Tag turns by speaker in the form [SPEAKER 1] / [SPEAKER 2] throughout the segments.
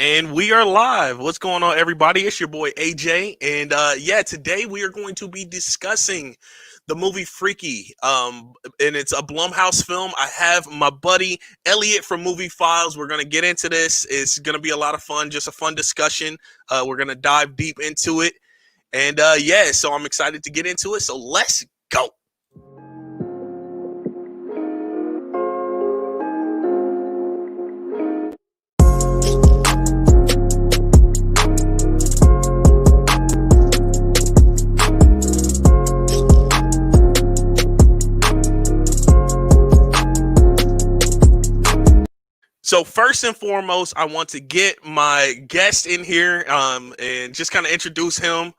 [SPEAKER 1] And we are live. What's going on, everybody? It's your boy AJ, and today we are going to be discussing the movie Freaky. And it's a Blumhouse film. I have my buddy Elliot from MovieFiles. We're gonna get into this. It's gonna be a lot of fun, just a fun discussion. We're gonna dive deep into it, and so I'm excited to get into it. So let's go. So first and foremost, I want to get my guest in here and just kind of introduce him.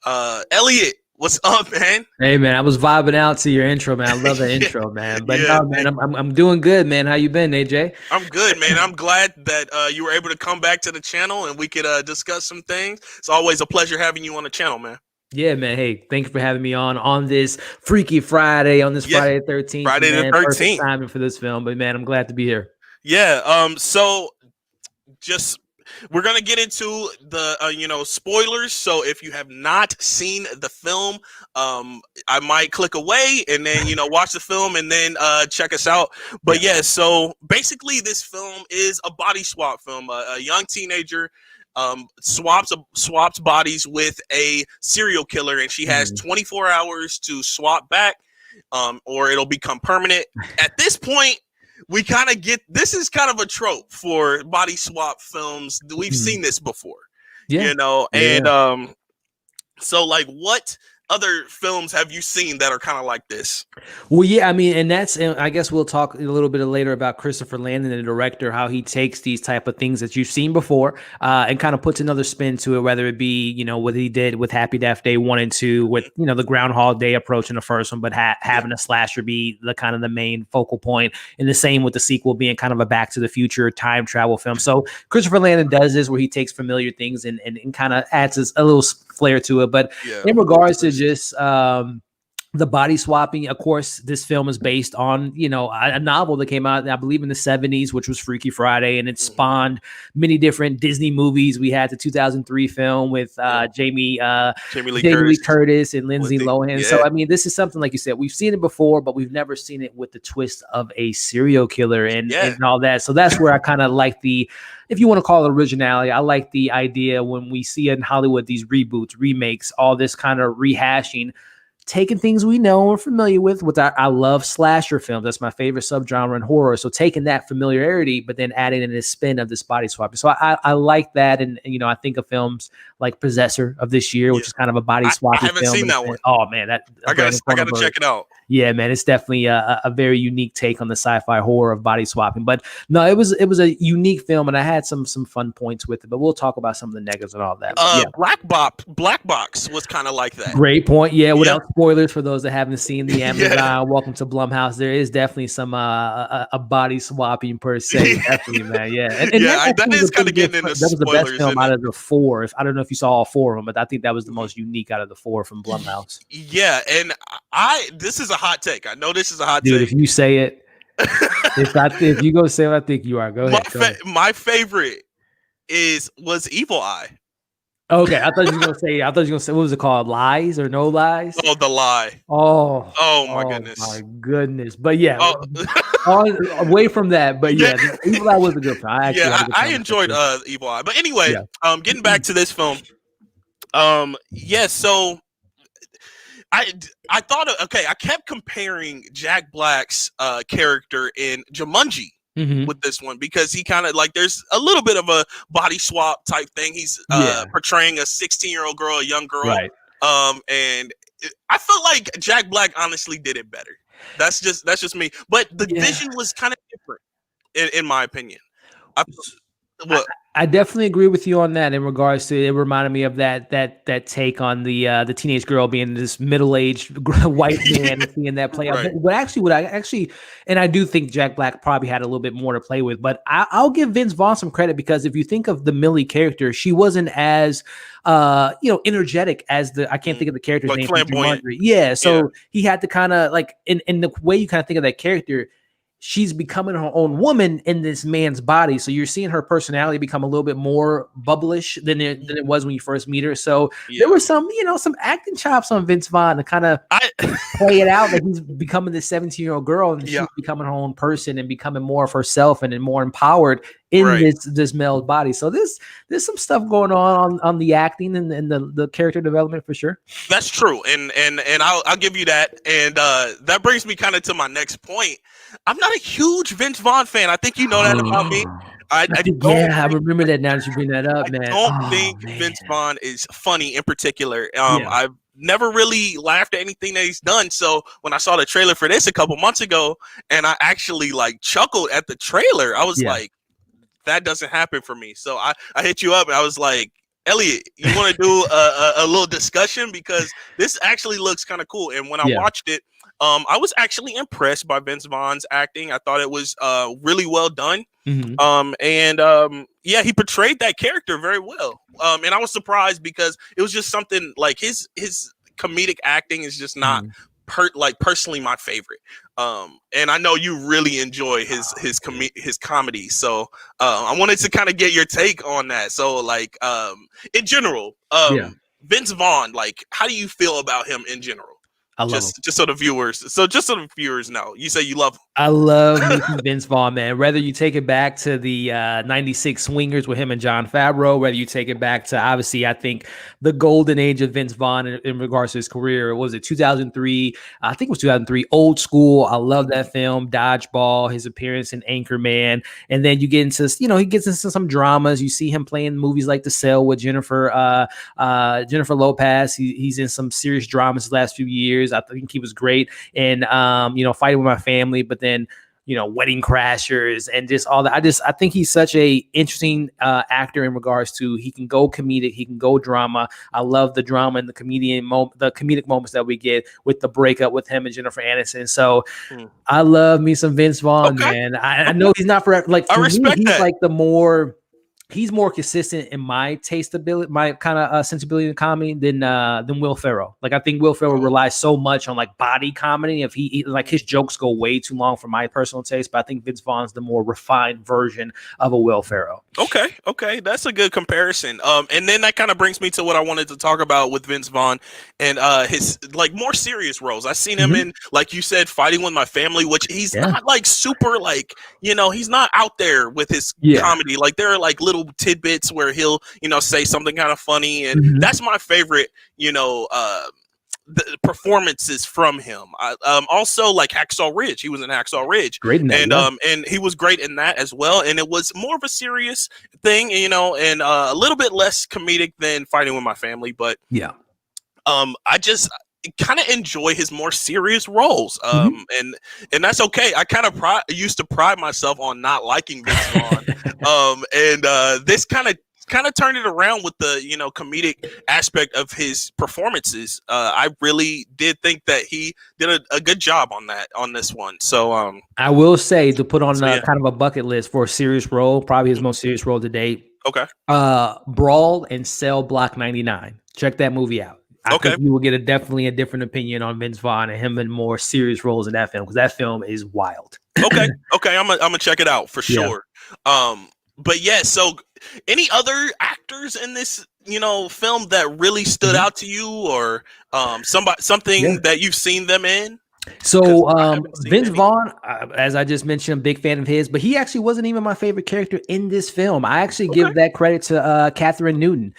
[SPEAKER 1] Elliot, what's up, man?
[SPEAKER 2] Hey, man, I was vibing out to your intro, man. I love the intro, man. But no, man, I'm doing good, man. How you been, AJ?
[SPEAKER 1] I'm good, man. I'm glad that you were able to come back to the channel and we could discuss some things. It's always a pleasure having you on the channel, man.
[SPEAKER 2] Yeah, man. Hey, thank you for having me on this Freaky Friday, on this Friday the 13th.
[SPEAKER 1] Friday the 13th.
[SPEAKER 2] Perfect timing for this film, but man, I'm glad to be here.
[SPEAKER 1] Yeah. So just we're gonna get into the spoilers. So if you have not seen the film, I might click away and then watch the film and then check us out. But so basically this film is a body swap film. A young teenager swaps bodies with a serial killer, and she has 24 hours to swap back, or it'll become permanent. At this point, we kind of get, this is kind of a trope for body swap films. We've seen this before, so like, what other films have you seen that are kind of like this?
[SPEAKER 2] Well, yeah, I mean, and I guess we'll talk a little bit later about Christopher Landon, the director, how he takes these type of things that you've seen before and kind of puts another spin to it, whether it be, what he did with Happy Death Day 1 and 2 with, the Groundhog Day approach in the first one, but having a slasher be the kind of the main focal point, and the same with the sequel being kind of a Back to the Future time travel film. So Christopher Landon does this where he takes familiar things and kind of adds a little flair to it. But in regards to just the body swapping, of course, this film is based on, a novel that came out, I believe, in the 70s, which was Freaky Friday, and it spawned many different Disney movies. We had the 2003 film with Jamie Lee Curtis and Lindsay Lohan. Yeah. So, I mean, this is something, like you said, we've seen it before, but we've never seen it with the twist of a serial killer and all that. So that's where I kind of like if you want to call it originality, I like the idea when we see in Hollywood these reboots, remakes, all this kind of rehashing, taking things we know and familiar with I love slasher films. That's my favorite subgenre in horror. So taking that familiarity, but then adding in this spin of this body swap. So I like that. And, I think of films like Possessor of this year, which is kind of a body swap.
[SPEAKER 1] I haven't seen that one.
[SPEAKER 2] Oh man,
[SPEAKER 1] I gotta check it out.
[SPEAKER 2] Yeah, man, it's definitely a very unique take on the sci-fi horror of body swapping. But no, it was a unique film, and I had some fun points with it. But we'll talk about some of the negatives and all that.
[SPEAKER 1] Black Box was kind of like that.
[SPEAKER 2] Great point. Yeah, without spoilers for those that haven't seen the Amazon. Welcome to Blumhouse. There is definitely some a body swapping per se. Definitely, man. Yeah, and
[SPEAKER 1] that is kind of getting into spoilers.
[SPEAKER 2] That was the best film out of the four. I don't know if you saw all four of them, but I think that was the most unique out of the four from Blumhouse.
[SPEAKER 1] Yeah, and this is a hot take. I know this is a hot
[SPEAKER 2] take.
[SPEAKER 1] Dude,
[SPEAKER 2] if you say it, if you go say what I think you are, go ahead.
[SPEAKER 1] My favorite was Evil Eye.
[SPEAKER 2] Okay, I thought you were gonna say. What was it called? Lies or No Lies?
[SPEAKER 1] Oh, The Lie.
[SPEAKER 2] Oh
[SPEAKER 1] my goodness.
[SPEAKER 2] My goodness. But yeah, away from that. But Evil Eye was a good film.
[SPEAKER 1] I enjoyed Evil Eye. But anyway, getting back to this film. So I thought, I kept comparing Jack Black's character in Jumanji with this one, because he kind of there's a little bit of a body swap type thing. He's portraying a 16-year-old girl, a young girl.
[SPEAKER 2] Right.
[SPEAKER 1] And I felt like Jack Black honestly did it better. That's just me. But the vision was kind of different, in my opinion.
[SPEAKER 2] I definitely agree with you on that. In regards to, it reminded me of that take on the teenage girl being this middle-aged white man and seeing that play out. But actually, and I do think Jack Black probably had a little bit more to play with. But I'll give Vince Vaughn some credit, because if you think of the Millie character, she wasn't as energetic as I can't think of the character's name.
[SPEAKER 1] Flamboyant.
[SPEAKER 2] Yeah, so he had to kind of in the way you kind of think of that character. she's becoming her own woman in this man's body. So you're seeing her personality become a little bit more bubblish than it was when you first meet her. So there was some, some acting chops on Vince Vaughn to kind of play it out that he's becoming this 17-year-old girl and she's becoming her own person and becoming more of herself and more empowered in this male's body. So there's some stuff going on the acting and the character development for sure.
[SPEAKER 1] That's true, and I'll give you that, and that brings me kind of to my next point. I'm not a huge Vince Vaughn fan. I think you know that about me. I
[SPEAKER 2] remember that now that you bring that up, man.
[SPEAKER 1] I don't think Vince Vaughn is funny in particular. I've never really laughed at anything that he's done. So when I saw the trailer for this a couple months ago, and I actually like chuckled at the trailer, I was like, that doesn't happen for me. So I hit you up and I was like, Elliot, you want to do a little discussion because this actually looks kind of cool. And when I watched it, I was actually impressed by Vince Vaughn's acting. I thought it was really well done. Mm-hmm. He portrayed that character very well. And I was surprised because it was just something like his comedic acting is just not personally my favorite. And I know you really enjoy his comedy. So I wanted to kind of get your take on that. So like in general, Vince Vaughn, like how do you feel about him in general?
[SPEAKER 2] I love him.
[SPEAKER 1] Just so the viewers know. You say you love him.
[SPEAKER 2] I love Vince Vaughn, man. Whether you take it back to the 96 Swingers with him and Jon Favreau, whether you take it back to, obviously, I think the golden age of Vince Vaughn in regards to his career. What was it, 2003? I think it was 2003, Old School. I love that film. Dodgeball, his appearance in Anchorman. And then you get into, he gets into some dramas. You see him playing movies like The Cell with Jennifer Lopez. He's in some serious dramas the last few years. I think he was great. And, Fighting with My Family, but then, Wedding Crashers and just all that. I think he's such a interesting actor in regards to he can go comedic, he can go drama. I love the drama and the comedic moments that we get with the breakup with him and Jennifer Aniston. So I love me some Vince Vaughn, man. I know he's not for like. For I respect me, he's that. Like he's more consistent in my my kind of sensibility in comedy than Will Ferrell. Like I think Will Ferrell relies so much on like body comedy. If he like his jokes go way too long for my personal taste, but I think Vince Vaughn's the more refined version of a Will Ferrell.
[SPEAKER 1] Okay, that's a good comparison. And then that kind of brings me to what I wanted to talk about with Vince Vaughn and his like more serious roles. I've seen him in, like you said, Fighting with My Family, which he's not like super like he's not out there with his comedy. Like there are like little tidbits where he'll say something kind of funny, and that's my favorite the performances from him. Also like Hacksaw Ridge, he was in Hacksaw Ridge,
[SPEAKER 2] great in that,
[SPEAKER 1] and he was great in that as well, and it was more of a serious thing, and a little bit less comedic than Fighting with My Family, but I just kind of enjoy his more serious roles, and that's okay. I kind of used to pride myself on not liking Vince Vaughn, and this kind of turned it around with the comedic aspect of his performances. I really did think that he did a good job on this one. So
[SPEAKER 2] I will say, to put on kind of a bucket list for a serious role, probably his most serious role to date.
[SPEAKER 1] Okay.
[SPEAKER 2] Brawl and Cell Block 99. Check that movie out. I think you will get definitely a different opinion on Vince Vaughn and him in more serious roles in that film, because that film is wild.
[SPEAKER 1] Okay, I'm gonna check it out for sure. But so any other actors in this film that really stood out to you, or something that you've seen them in?
[SPEAKER 2] So Vince Vaughn, as I just mentioned, I'm a big fan of his, but he actually wasn't even my favorite character in this film. I actually give that credit to Catherine Newton,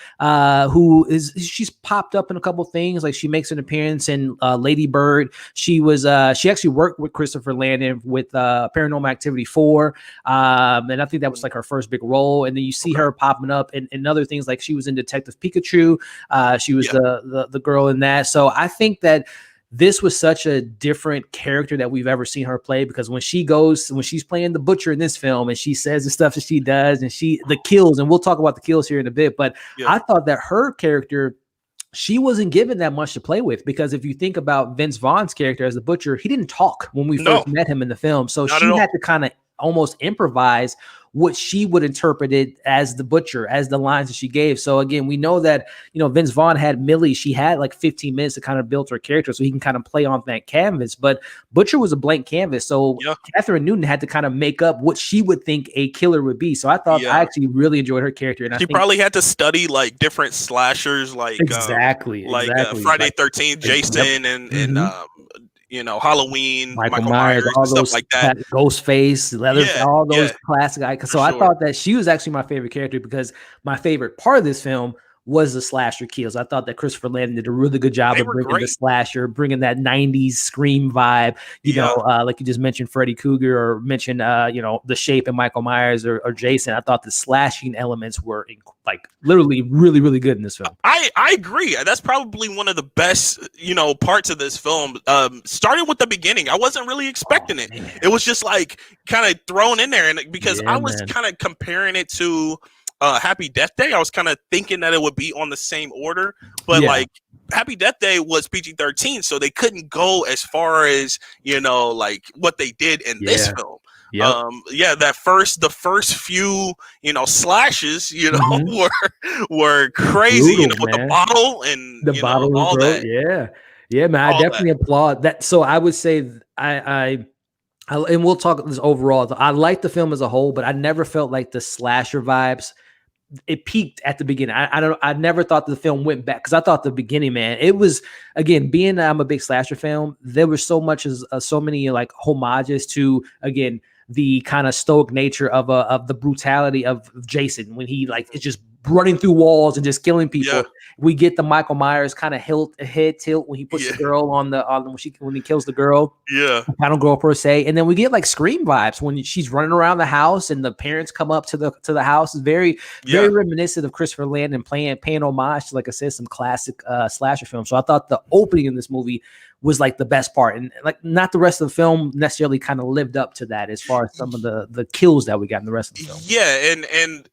[SPEAKER 2] she's popped up in a couple things. Like she makes an appearance in Lady Bird. She actually worked with Christopher Landon with Paranormal Activity 4, and I think that was like her first big role. And then you see her popping up in other things, like she was in Detective Pikachu. She was the girl in that. So I think that this was such a different character that we've ever seen her play, because when she's playing the butcher in this film and she says the stuff that she does and the kills, and we'll talk about the kills here in a bit, but I thought that her character, she wasn't given that much to play with, because if you think about Vince Vaughn's character as the butcher, he didn't talk when we first met him in the film. So she had to kind of almost improvise what she would interpret it as the butcher, as the lines that she gave. So again, we know that, Vince Vaughn had Millie. She had like 15 minutes to kind of build her character so he can kind of play on that canvas. But Butcher was a blank canvas. So Catherine Newton had to kind of make up what she would think a killer would be. So I thought I actually really enjoyed her character. And
[SPEAKER 1] she probably had to study like different slashers, like
[SPEAKER 2] exactly.
[SPEAKER 1] Friday 13th, Jason, and Halloween, Michael Myers,
[SPEAKER 2] all
[SPEAKER 1] stuff
[SPEAKER 2] those
[SPEAKER 1] like that.
[SPEAKER 2] Ghostface, Leatherface, all those classic icons. So I thought that she was actually my favorite character because my favorite part of this film was the slasher kills. I thought that Christopher Landon did a really good job of bringing the slasher, bringing that 90s scream vibe, like you just mentioned Freddy Krueger or mentioned, The Shape and Michael Myers or Jason. I thought the slashing elements were like literally really, really good in this film.
[SPEAKER 1] I agree. That's probably one of the best, parts of this film. Starting with the beginning, I wasn't really expecting it. Man. It was just like kind of thrown in there. And because I was kind of comparing it to Happy Death Day, I was kind of thinking that it would be on the same order, but like Happy Death Day was PG-13, so they couldn't go as far as like what they did in this film. The first few slashes were crazy,
[SPEAKER 2] brutal,
[SPEAKER 1] with the bottle and
[SPEAKER 2] the bottle
[SPEAKER 1] all that.
[SPEAKER 2] Man, I definitely applaud that. So I would say I and we'll talk this overall. I like the film as a whole, but I never felt like the slasher vibes. It peaked at the beginning. I never thought the film went back because I thought the beginning, man, it was, again, being that I'm a big slasher film, there was so many like homages to, again, the kind of stoic nature of the brutality of Jason when he like is just running through walls and just killing people. Yeah. We get the Michael Myers kind of head tilt when he puts the girl on when he kills the girl.
[SPEAKER 1] Yeah.
[SPEAKER 2] Final girl per se. And then we get like Scream vibes when she's running around the house and the parents come up to the house. It's very reminiscent of Christopher Landon paying homage to, like I said, some classic slasher films. So I thought the opening in this movie was like the best part, and like not the rest of the film necessarily kind of lived up to that as far as some of the kills that we got in the rest of the film.
[SPEAKER 1] Yeah, and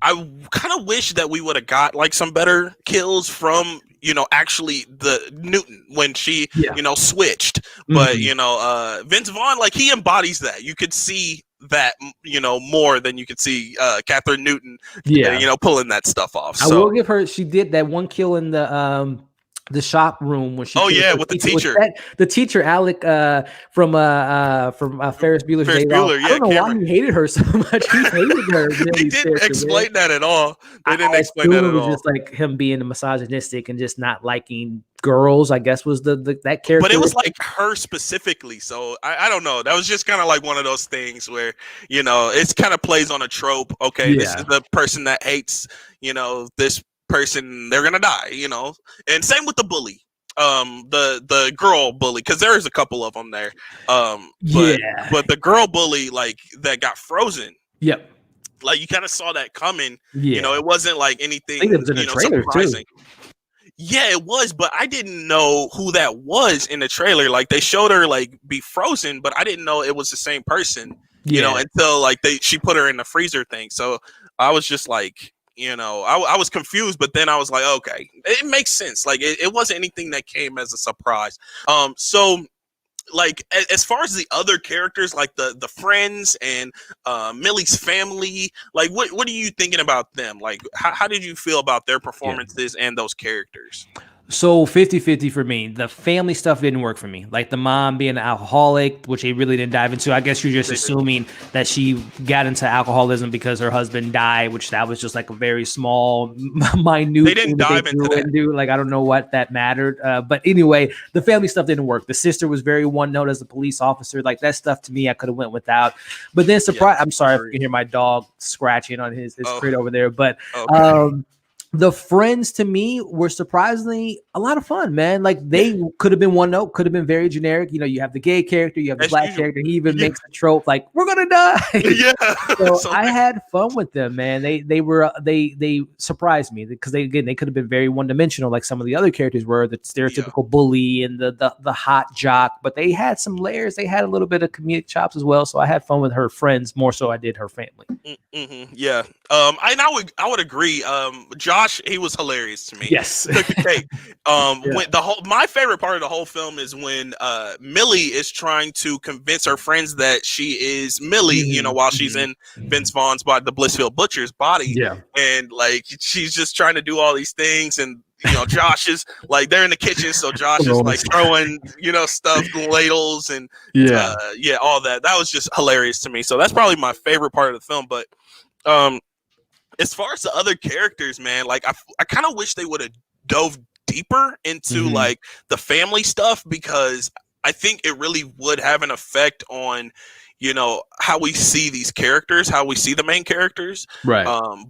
[SPEAKER 1] I kind of wish that we would have got like some better kills from actually the Newton when she switched, but Vince Vaughn, like, he embodies that. You could see that more than you could see Catherine Newton pulling that stuff off.
[SPEAKER 2] I will give her, she did that one kill in the shop room when she
[SPEAKER 1] with the teacher,
[SPEAKER 2] the teacher Alec from Ferris Bueller's Day Off. I don't know why he hated her so much. He hated her.
[SPEAKER 1] They didn't explain that at all. They didn't explain that at all.
[SPEAKER 2] It was just like him being misogynistic and just not liking girls, I guess, was that character.
[SPEAKER 1] But it was like her specifically. So I don't know. That was just kind of like one of those things where it's kind of plays on a trope. Okay, this is the person that hates this person, they're gonna die, and same with the bully, the girl bully, because there is a couple of them there, but the girl bully, like, that got frozen, like, you kind of saw that coming. It wasn't like anything,
[SPEAKER 2] I think it was in the trailer
[SPEAKER 1] surprising
[SPEAKER 2] too.
[SPEAKER 1] Yeah, it was, but I didn't know who that was in the trailer. Like, they showed her like be frozen, but I didn't know it was the same person, until like she put her in the freezer thing. So I was just like, I was confused, but then I was like, okay, it makes sense. Like, it wasn't anything that came as a surprise. So, like, as far as the other characters, like the friends and Millie's family, like, what are you thinking about them? Like, how did you feel about their performances and those characters?
[SPEAKER 2] So 50-50 for me. The family stuff didn't work for me. Like the mom being an alcoholic, which they really didn't dive into. I guess you're just assuming that she got into alcoholism because her husband died, which that was just like a very small, minute.
[SPEAKER 1] They didn't dive into that.
[SPEAKER 2] Like, I don't know what that mattered. But anyway, the family stuff didn't work. The sister was very one note as a police officer. Like, that stuff to me, I could have went without. But then I'm sorry if you can hear my dog scratching on his crate over there. But the friends to me were surprisingly a lot of fun, man. Like, they could have been one note, could have been very generic. You have the gay character, you have the black character. He even makes the trope like, we're gonna die. So I had fun with them, man. They surprised me because they could have been very one dimensional, like some of the other characters were, the stereotypical bully and the hot jock. But they had some layers. They had a little bit of comedic chops as well. So I had fun with her friends more so I did her family.
[SPEAKER 1] Yeah. I would agree. Josh Josh, he was hilarious to me.
[SPEAKER 2] Yes.
[SPEAKER 1] Took the cake.
[SPEAKER 2] Yeah.
[SPEAKER 1] When my favorite part of the whole film is when Millie is trying to convince her friends that she is Millie, while she's in Vince Vaughn's body, the Blissfield Butcher's body.
[SPEAKER 2] Yeah.
[SPEAKER 1] And like she's just trying to do all these things, and Josh is like, they're in the kitchen, so Josh is like throwing stuff, ladles, and all that. That was just hilarious to me. So that's probably my favorite part of the film. But as far as the other characters, man, like I kind of wish they would have dove deeper into like the family stuff, because I think it really would have an effect on how we see these characters, how we see the main characters.
[SPEAKER 2] Right.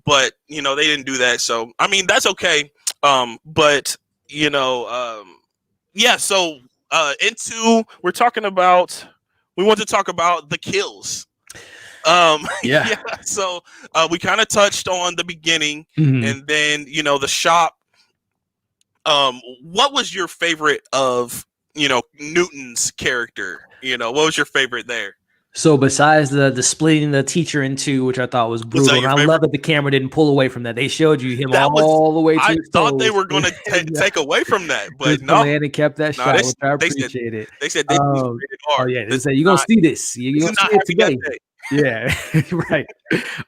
[SPEAKER 1] But they didn't do that, so I mean that's okay. But so we want to talk about the kills. So we kind of touched on the beginning, and then the shop. What was your favorite of Newton's character? What was your favorite there?
[SPEAKER 2] So besides the splitting the teacher in two, which I thought was brutal, and I love that the camera didn't pull away from that. They showed you him all the way to his
[SPEAKER 1] thought
[SPEAKER 2] toes.
[SPEAKER 1] They were going to take away from that, but
[SPEAKER 2] no. And kept that shot, which I appreciate it.
[SPEAKER 1] They said they rated R.
[SPEAKER 2] Oh yeah, they said you're going to see this. You're going to see it today. Yeah, right.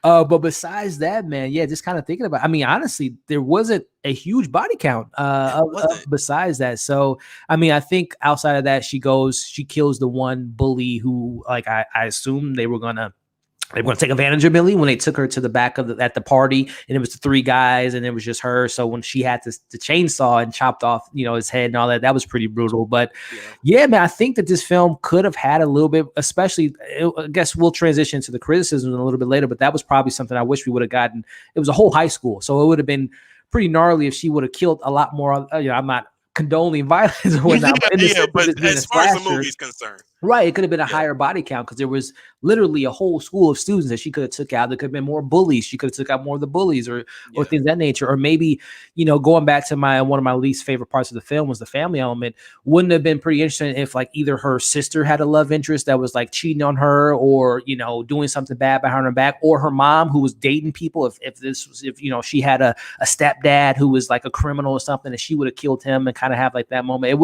[SPEAKER 2] But besides that, man, just kind of thinking about, I mean, honestly, there wasn't a huge body count besides that. So, I mean, I think outside of that, she kills the one bully who, like, I assume they were going to take advantage of Millie when they took her to the back of at the party, and it was the three guys and it was just her. So when she had the chainsaw and chopped off, his head and all that, that was pretty brutal. But man, I think that this film could have had a little bit, especially, I guess we'll transition to the criticism a little bit later, but that was probably something I wish we would have gotten. It was a whole high school. So it would have been pretty gnarly if she would have killed a lot more. I'm not condoning violence or whatnot.
[SPEAKER 1] But as far as the movie's concerned.
[SPEAKER 2] Right, it could have been a higher body count because there was literally a whole school of students that she could have took out. There could have been more bullies. She could have took out more of the bullies or things of that nature. Or maybe, going back to one of my least favorite parts of the film was the family element. Wouldn't have been pretty interesting if like either her sister had a love interest that was like cheating on her or, doing something bad behind her back, or her mom who was dating people. If she had a stepdad who was like a criminal or something, and she would have killed him and kind of have like that moment.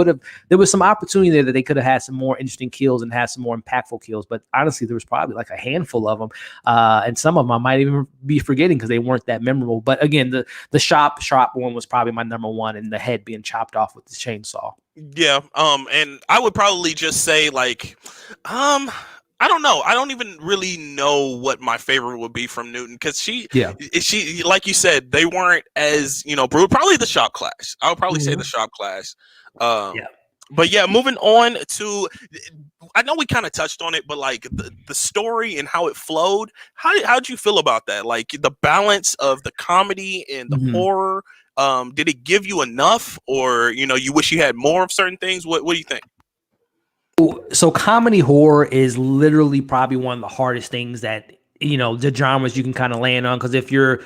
[SPEAKER 2] There was some opportunity there that they could have had some more interesting kills and have some more impactful kills, but honestly there was probably like a handful of them, and some of them I might even be forgetting because they weren't that memorable. But again, the shop one was probably my number one, and the head being chopped off with the chainsaw.
[SPEAKER 1] And I would probably just say like I don't know. I don't even really know what my favorite would be from Newton, because she, like you said, they weren't as brutal. Probably the shop class. I would probably say the shop class. But moving on to, I know we kind of touched on it, but like the story and how it flowed. How'd you feel about that? Like the balance of the comedy and the horror. Did it give you enough, or you wish you had more of certain things? What do you think?
[SPEAKER 2] So comedy horror is literally probably one of the hardest things that the genres you can kind of land on, because if you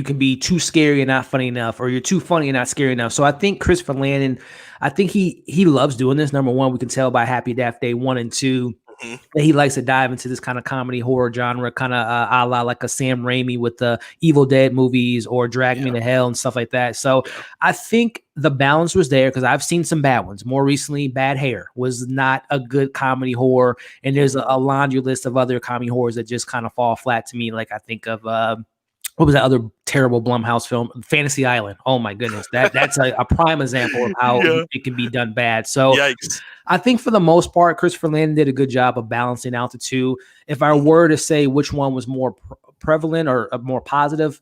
[SPEAKER 2] can be too scary and not funny enough, or you're too funny and not scary enough. So I think Christopher Landon, I think he loves doing this. Number one, we can tell by Happy Death Day 1 and 2 that he likes to dive into this kind of comedy horror genre, kind of a la like a Sam Raimi with the Evil Dead movies or Drag Me to Hell and stuff like that. So I think the balance was there, because I've seen some bad ones. More recently, Bad Hair was not a good comedy horror, and there's a laundry list of other comedy horrors that just kind of fall flat to me. Like I think of what was that other terrible Blumhouse film, Fantasy Island? Oh my goodness, that's a prime example of how it can be done bad. So I think for the most part, Christopher Landon did a good job of balancing out the two. If I were to say which one was more prevalent or more positive,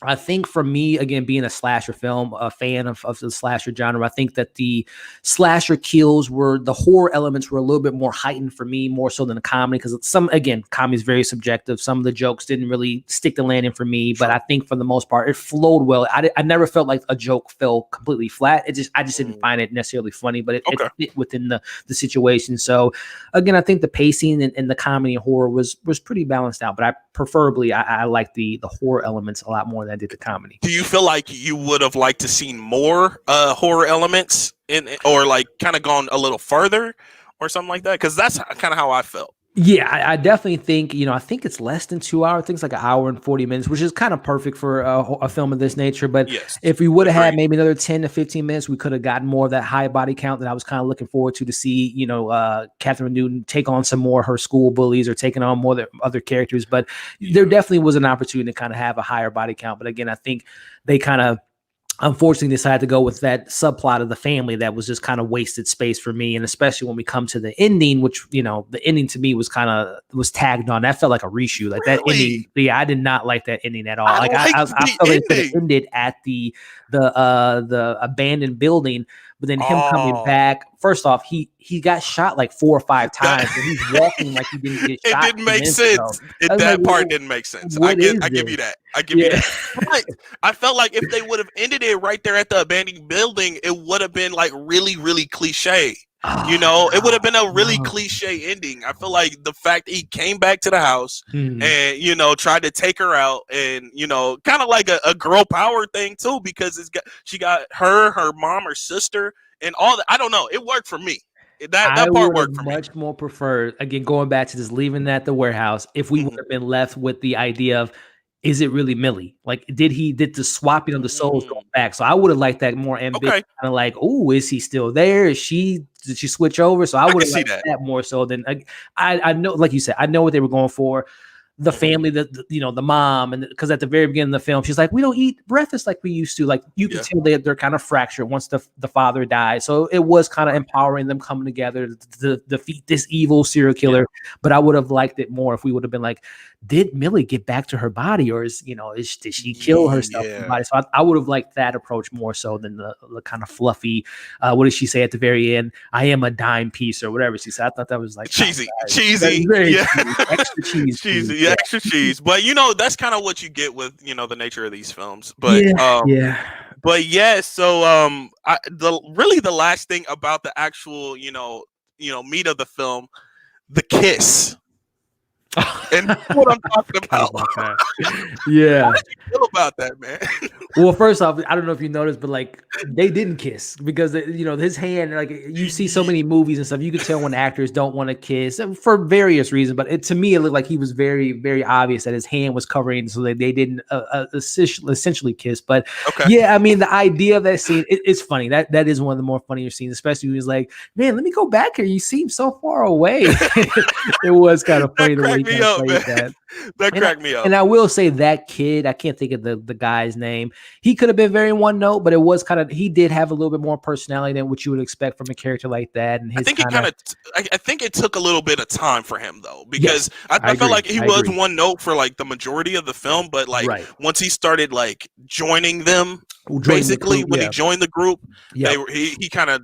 [SPEAKER 2] I think for me, again, being a slasher film, a fan of the slasher genre, I think that the slasher kills the horror elements were a little bit more heightened for me, more so than the comedy, because comedy is very subjective. Some of the jokes didn't really stick the landing for me, but I think for the most part, it flowed well. I never felt like a joke fell completely flat. I just didn't find it necessarily funny, but it fit within the situation. So again, I think the pacing and the comedy and horror was pretty balanced out, but I like the horror elements a lot more than I did the comedy.
[SPEAKER 1] Do you feel like you would have liked to see more horror elements or like kind of gone a little further or something like that? Because that's kind of how I felt.
[SPEAKER 2] Yeah, I definitely think, I think it's less than 2 hours. I think it's like an hour and 40 minutes, which is kind of perfect for a film of this nature. But
[SPEAKER 1] Yes,
[SPEAKER 2] if we would have had
[SPEAKER 1] agreed.
[SPEAKER 2] maybe another 10 to 15 minutes, we could have gotten more of that high body count that I was kind of looking forward to see, Catherine Newton take on some more of her school bullies or taking on more of the other characters. But there definitely was an opportunity to kind of have a higher body count. But again, I think they kind of unfortunately decided to go with that subplot of the family that was just kind of wasted space for me. And especially when we come to the ending, which, the ending to me was tagged on. That felt like a reshoot. Like that ending.
[SPEAKER 1] Really?
[SPEAKER 2] Yeah, I did not like that ending at all.
[SPEAKER 1] I
[SPEAKER 2] Like
[SPEAKER 1] liked
[SPEAKER 2] I
[SPEAKER 1] the
[SPEAKER 2] felt it could have
[SPEAKER 1] ending.
[SPEAKER 2] ended at the abandoned building. But then him coming
[SPEAKER 1] Oh,
[SPEAKER 2] back, first off, he got shot like 4 or 5 times, and he's walking like he didn't get
[SPEAKER 1] it
[SPEAKER 2] shot
[SPEAKER 1] didn't
[SPEAKER 2] 2
[SPEAKER 1] make
[SPEAKER 2] minutes ago.
[SPEAKER 1] sense.
[SPEAKER 2] I was like,
[SPEAKER 1] That part didn't make sense.
[SPEAKER 2] what is
[SPEAKER 1] I give
[SPEAKER 2] this?
[SPEAKER 1] you that. I give you
[SPEAKER 2] Yeah.
[SPEAKER 1] that. But I felt like if they would have ended it right there at the abandoned building, it would have been like really, really cliche. It would have been a really cliche ending. I feel like the fact that he came back to the house and tried to take her out, and kind of like a girl power thing too, because she got her mom, her sister, and all that. I don't know. It worked for me.
[SPEAKER 2] I
[SPEAKER 1] That part
[SPEAKER 2] would have
[SPEAKER 1] worked for me.
[SPEAKER 2] much more preferred, again, going back to just leaving that at the warehouse, if we would
[SPEAKER 1] Mhm.
[SPEAKER 2] have been left with the idea of, is it really Millie? Like, did the swapping of the souls go
[SPEAKER 1] Mm,
[SPEAKER 2] back? So I would have liked that more ambiguous,
[SPEAKER 1] okay,
[SPEAKER 2] kind of like, oh, is he still there? Did she switch over? So I
[SPEAKER 1] I
[SPEAKER 2] would
[SPEAKER 1] can
[SPEAKER 2] have
[SPEAKER 1] see
[SPEAKER 2] liked
[SPEAKER 1] that.
[SPEAKER 2] that more so than I know, like you said, I know what they were going for. The
[SPEAKER 1] Mhm.
[SPEAKER 2] family, the mom, and because at the very beginning of the film, she's like, we don't eat breakfast like we used to. Like you can
[SPEAKER 1] Yeah.
[SPEAKER 2] tell they're kind of fractured once the father died. So it was kind of empowering them coming together to defeat this evil serial
[SPEAKER 1] Yeah.
[SPEAKER 2] killer. But I would have liked it more if we would have been like, did Millie get back to her body, or did she kill herself in the
[SPEAKER 1] Yeah.
[SPEAKER 2] body? So I would have liked that approach more so than the kind of fluffy. What did she say at the very end? I am a dime piece or whatever she said. I thought that was like
[SPEAKER 1] Cheesy.
[SPEAKER 2] very
[SPEAKER 1] Yeah.
[SPEAKER 2] cheesy. Extra cheese, please.
[SPEAKER 1] Cheesy. Yeah, extra cheese. But that's kind of what you get with, the nature of these films. But
[SPEAKER 2] Yeah, yeah.
[SPEAKER 1] yeah, so the last thing about the actual, meat of the film, the kiss. And that's what I'm talking about. How
[SPEAKER 2] Yeah.
[SPEAKER 1] did you feel about that, man?
[SPEAKER 2] Well, first off, I don't know if you noticed, but like they didn't kiss because his hand, like you see so many movies and stuff, you could tell when actors don't want to kiss for various reasons. But to me, it looked like he was very, very obvious that his hand was covering, so that they didn't essentially kiss. But
[SPEAKER 1] Okay.
[SPEAKER 2] yeah, I mean, the idea of that scene, it's funny. That is one of the more funnier scenes, especially when he's like, "Man, let me go back here. You seem so far away." It was kind of funny
[SPEAKER 1] That
[SPEAKER 2] the way he
[SPEAKER 1] cracked me
[SPEAKER 2] kind of
[SPEAKER 1] up,
[SPEAKER 2] played
[SPEAKER 1] man.
[SPEAKER 2] that.
[SPEAKER 1] That cracked me up.
[SPEAKER 2] And I will say that kid, I can't think of the guy's name. He could have been very one note, but it was he did have a little bit more personality than what you would expect from a character like that. And
[SPEAKER 1] I
[SPEAKER 2] his
[SPEAKER 1] think it
[SPEAKER 2] kind of,
[SPEAKER 1] I think it took a little bit of time for him though,
[SPEAKER 2] yes,
[SPEAKER 1] because
[SPEAKER 2] I
[SPEAKER 1] I felt
[SPEAKER 2] agree.
[SPEAKER 1] like he
[SPEAKER 2] I
[SPEAKER 1] was
[SPEAKER 2] agree.
[SPEAKER 1] one note for like the majority of the film, but like
[SPEAKER 2] Right.
[SPEAKER 1] once he started like joining them,
[SPEAKER 2] Joining the
[SPEAKER 1] basically
[SPEAKER 2] group,
[SPEAKER 1] when he
[SPEAKER 2] yeah.
[SPEAKER 1] joined the group,
[SPEAKER 2] Yeah.
[SPEAKER 1] he kind of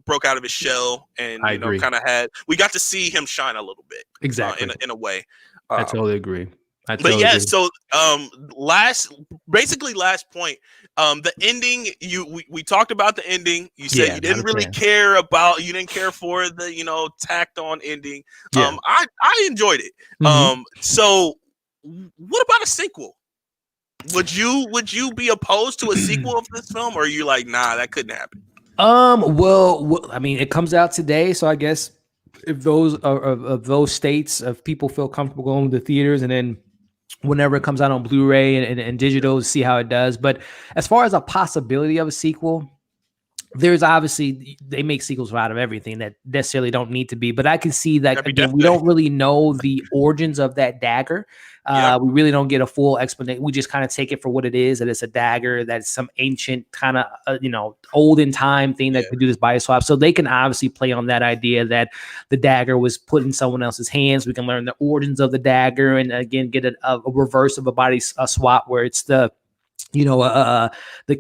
[SPEAKER 1] broke out of his shell, and
[SPEAKER 2] I agree.
[SPEAKER 1] kind of we got to see him shine a little bit,
[SPEAKER 2] Exactly.
[SPEAKER 1] in a way.
[SPEAKER 2] I totally agree.
[SPEAKER 1] But yeah, so last point, the ending, we talked about the ending. You said you didn't really care for the tacked on ending.
[SPEAKER 2] Yeah.
[SPEAKER 1] I enjoyed it. So what about a sequel? Would you be opposed to a sequel of this film, or are you like, nah, that couldn't happen?
[SPEAKER 2] Well, I mean, it comes out today, so I guess if those of those states of people feel comfortable going to the theaters, and then whenever it comes out on Blu-ray and digital, to see how it does. But as far as a possibility of a sequel, there's obviously, they make sequels out of everything that necessarily don't need to be, but I can see that again, we don't really know the origins of that dagger. We really don't get a full explanation. We just kind of take it for what it is, that it's a dagger, that's some ancient kind of, olden time thing that could do this body swap. So they can obviously play on that idea that the dagger was put in someone else's hands. We can learn the origins of the dagger, and again, get a reverse of a body swap where it's the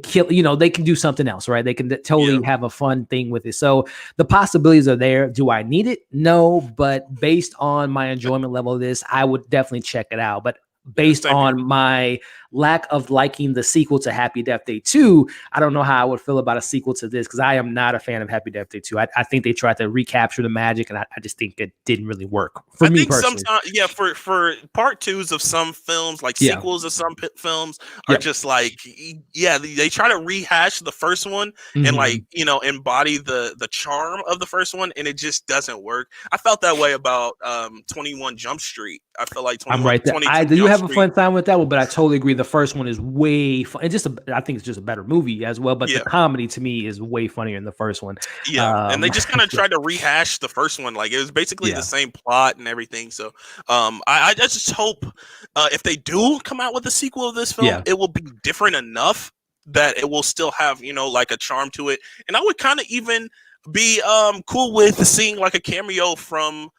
[SPEAKER 2] kill, they can do something else, right? They can totally have a fun thing with it. So the possibilities are there. Do I need it? No, but based on my enjoyment level of this, I would definitely check it out. But based on my lack of liking the sequel to Happy Death Day 2, I don't know how I would feel about a sequel to this, because I am not a fan of Happy Death Day 2. I think they tried to recapture the magic, and I just think it didn't really work for me personally.
[SPEAKER 1] Sometimes, yeah, for part twos of some films, like
[SPEAKER 2] Yeah.
[SPEAKER 1] sequels of some films, are just like, yeah, they try to rehash the first one and like, you know, embody the charm of the first one, and it just doesn't work. I felt that way about 21 Jump Street. I feel like
[SPEAKER 2] I'm right there. I do have a fun time with that one, but I totally agree. The first one is way fun. It's just I think it's just a better movie as well. But the comedy to me is way funnier in the first one.
[SPEAKER 1] Yeah, and they just kind of tried to rehash the first one. Like, it was basically the same plot and everything. So I just hope if they do come out with a sequel of this film, it will be different enough that it will still have, you know, like a charm to it. And I would kind of even be cool with seeing like a cameo from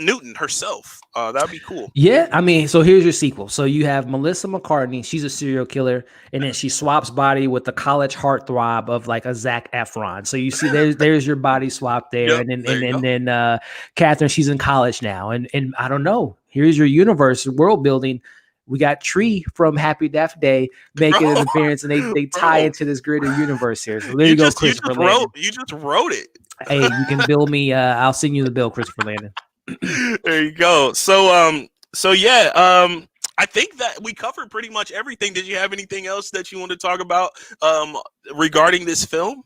[SPEAKER 1] Newton herself. That'd be cool.
[SPEAKER 2] Yeah, I mean, so here's your sequel. So you have Melissa McCartney. She's a serial killer, and then she swaps body with the college heartthrob of like a Zac Efron. So you see, there's your body swap there, and then Catherine, she's in college now, and I don't know. Here's your universe world building. We got Tree from Happy Death Day making an appearance, and they tie into this greater universe here. So there you go, Christopher Landon.
[SPEAKER 1] You just wrote it.
[SPEAKER 2] Hey, you can bill me. I'll send you the bill, Christopher Landon.
[SPEAKER 1] There you go. So yeah, I think that we covered pretty much everything. Did you have anything else that you want to talk about regarding this film?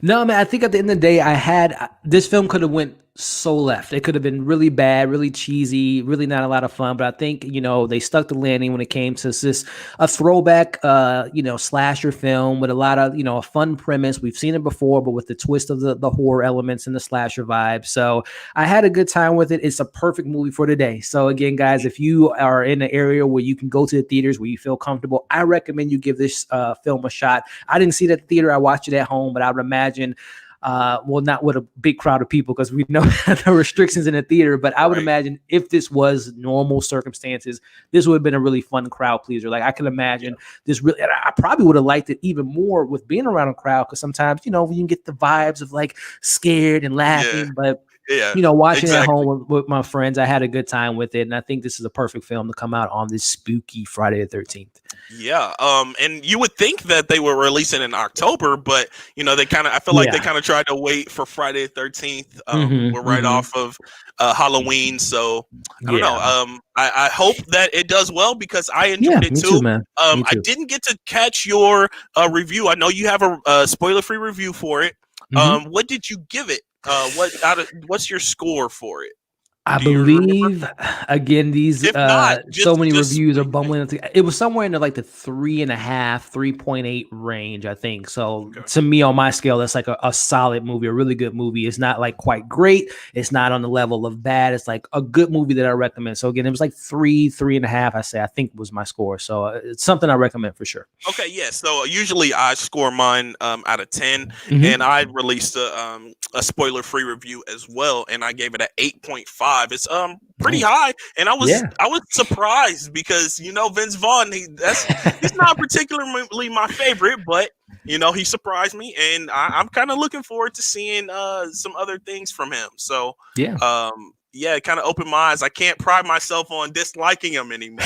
[SPEAKER 2] No, man, I think at the end of the day, this film could have went so left. It could have been really bad, really cheesy, really not a lot of fun. But I think, you know, they stuck the landing when it came to this a throwback, slasher film with a lot of, you know, a fun premise. We've seen it before, but with the twist of the horror elements and the slasher vibe. So I had a good time with it. It's a perfect movie for today. So again, guys, if you are in an area where you can go to the theaters where you feel comfortable, I recommend you give this film a shot. I didn't see it at the theater. I watched it at home, but I would imagine not with a big crowd of people, because we know the restrictions in the theater, but I would imagine if this was normal circumstances, this would have been a really fun crowd pleaser. Like, I can imagine this really, and I probably would have liked it even more with being around a crowd, because sometimes, you know, you can get the vibes of like scared and laughing, but you know, watching it at home with my friends, I had a good time with it, and I think this is a perfect film to come out on this spooky Friday the 13th.
[SPEAKER 1] Yeah, and you would think that they were releasing in October, but you know, I feel like they kind of tried to wait for Friday the 13th. We're right off of Halloween, so I don't know. I hope that it does well, because I enjoyed it too.
[SPEAKER 2] Man.
[SPEAKER 1] I didn't get to catch your review. I know you have a spoiler-free review for it. What did you give it? What's your score for it?
[SPEAKER 2] I believe, again, these so many reviews are bumbling. It was somewhere in the 3.5, 3.8 range, I think. So to me, on my scale, that's like a solid movie, a really good movie. It's not like quite great. It's not on the level of bad. It's like a good movie that I recommend. So again, it was like 3.5. I think was my score. So it's something I recommend for sure. Okay,
[SPEAKER 1] yeah. So usually I score mine out of 10, and I released a spoiler-free review as well, and I gave it an 8.5. It's pretty high, and I was surprised, because, you know, Vince Vaughn, he's not particularly my favorite, but you know, he surprised me, and I'm kind of looking forward to seeing some other things from him. So it kind of opened my eyes. I can't pride myself on disliking him anymore.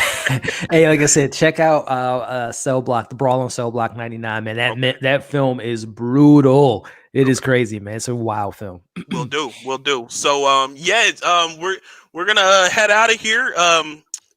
[SPEAKER 2] Hey, like I said, check out Cell Block, The Brawl on Cell Block 99, man. That film is brutal. It is crazy, man. It's a wild film.
[SPEAKER 1] Will do. So we're gonna head out of here.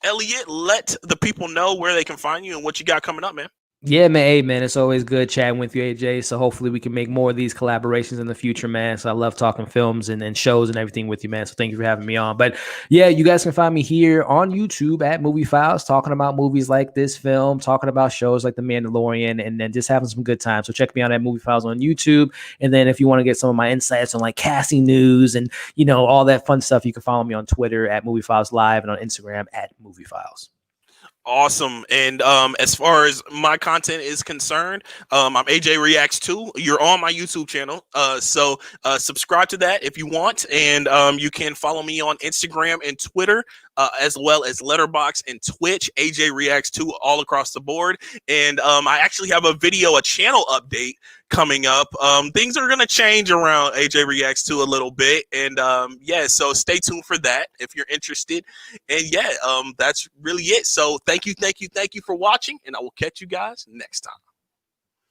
[SPEAKER 1] Elliot, let the people know where they can find you and what you got coming up, man.
[SPEAKER 2] Yeah, man. Hey, man, it's always good chatting with you, AJ. So hopefully we can make more of these collaborations in the future, man. So I love talking films and shows and everything with you, man. So thank you for having me on. But yeah, you guys can find me here on YouTube at MovieFiles, talking about movies like this film, talking about shows like The Mandalorian, and then just having some good time. So check me out at MovieFiles on YouTube. And then if you want to get some of my insights on like casting news and, you know, all that fun stuff, you can follow me on Twitter at MovieFiles Live and on Instagram at MovieFiles.
[SPEAKER 1] Awesome. And as far as my content is concerned, I'm AJREACTS2. You're on my YouTube channel. So subscribe to that if you want. And you can follow me on Instagram and Twitter as well as Letterboxd and Twitch, AJREACTS2 all across the board. And I actually have a channel update coming up. Things are going to change around AJREACTS2 a little bit. And yeah, so stay tuned for that if you're interested. And yeah, that's really it. So thank you for watching, and I will catch you guys next time.